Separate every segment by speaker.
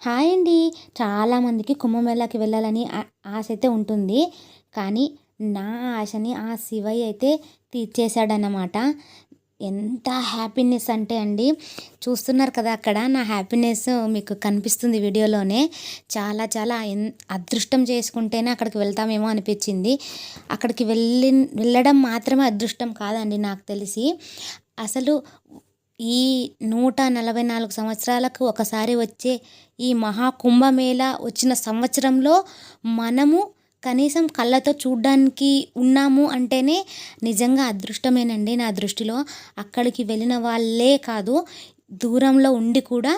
Speaker 1: Hi అండి. చాలామందికి కుంభమేళాకి వెళ్ళాలని ఆశ అయితే ఉంటుంది. కానీ నా ఆశని ఆ శివయ్య అయితే తీర్చేశాడన్నమాట. ఎంత హ్యాపీనెస్ అంటే అండి, చూస్తున్నారు కదా అక్కడ నా హ్యాపీనెస్ మీకు కనిపిస్తుంది వీడియోలోనే. చాలా చాలా అదృష్టం చేసుకుంటేనే అక్కడికి వెళ్తామేమో అనిపించింది. అక్కడికి వెళ్ళడం మాత్రమే అదృష్టం కాదండి నాకు తెలిసి. అసలు ఈ 144 సంవత్సరాలకు ఒకసారి వచ్చే ఈ మహాకుంభమేళా వచ్చిన సంవత్సరంలో మనము కనీసం కళ్ళతో చూడ్డానికి ఉన్నాము అంటేనే నిజంగా అదృష్టమేనండి నా దృష్టిలో. అక్కడికి వెళ్ళిన వాళ్ళే కాదు, దూరంలో ఉండి కూడా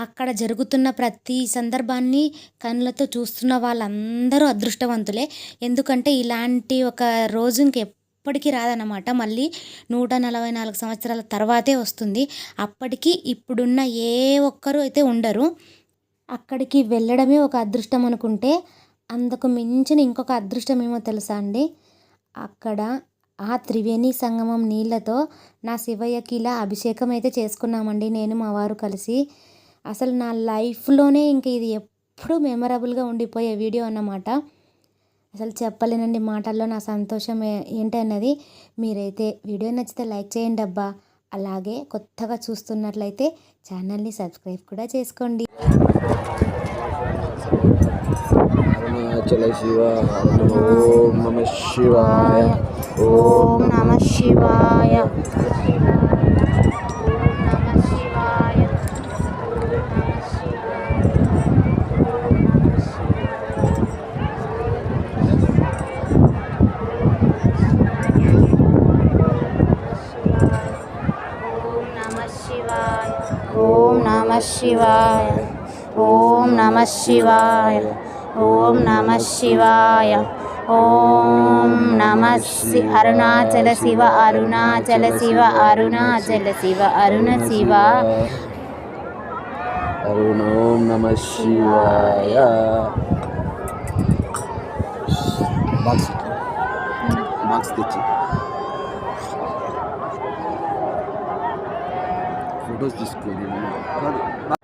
Speaker 1: అక్కడ జరుగుతున్న ప్రతి సందర్భాన్ని కళ్ళతో చూస్తున్న వాళ్ళందరూ అదృష్టవంతులే. ఎందుకంటే ఇలాంటి ఒక రోజు ఇంకెప్పటికీ రాదన్నమాట. మళ్ళీ 144 సంవత్సరాల తర్వాతే వస్తుంది. అప్పటికి ఇప్పుడున్న ఏ ఒక్కరు అయితే ఉండరు. అక్కడికి వెళ్ళడమే ఒక అదృష్టం అనుకుంటే, అందుకు మించిన ఇంకొక అదృష్టం ఏమో తెలుసా అండి? అక్కడ ఆ త్రివేణి సంగమం నీళ్ళతో నా శివయ్యకి ఇలా అభిషేకం అయితే చేసుకున్నామండి నేను మా వారు కలిసి. అసలు నా లైఫ్లోనే ఇంక ఇది ఎప్పుడూ మెమరబుల్గా ఉండిపోయే వీడియో అన్నమాట. అసలు చెప్పలేనండి మాటల్లో నా సంతోషం ఏంటన్నది. మీరైతే వీడియో నచ్చితే లైక్ చేయండి అబ్బా. అలాగే కొత్తగా చూస్తున్నట్లయితే ఛానల్ని సబ్స్క్రైబ్ కూడా చేసుకోండి.
Speaker 2: అరుణాచల శివ ఓం నమ శివాయ
Speaker 1: ఓం నమ శివాయ. ఓం నమ శివాయ. ఓం నమ శివాయ. ఓం నమ శివాయ. ఓం నమ అరుణాచల శివ అరుణాచల శివ అరుణాచల శివ అరుణ శివ.
Speaker 2: ఓం నమ శివాయ. బాక్స్ తెచ్చి ఫొటోస్ తీసుకోండి.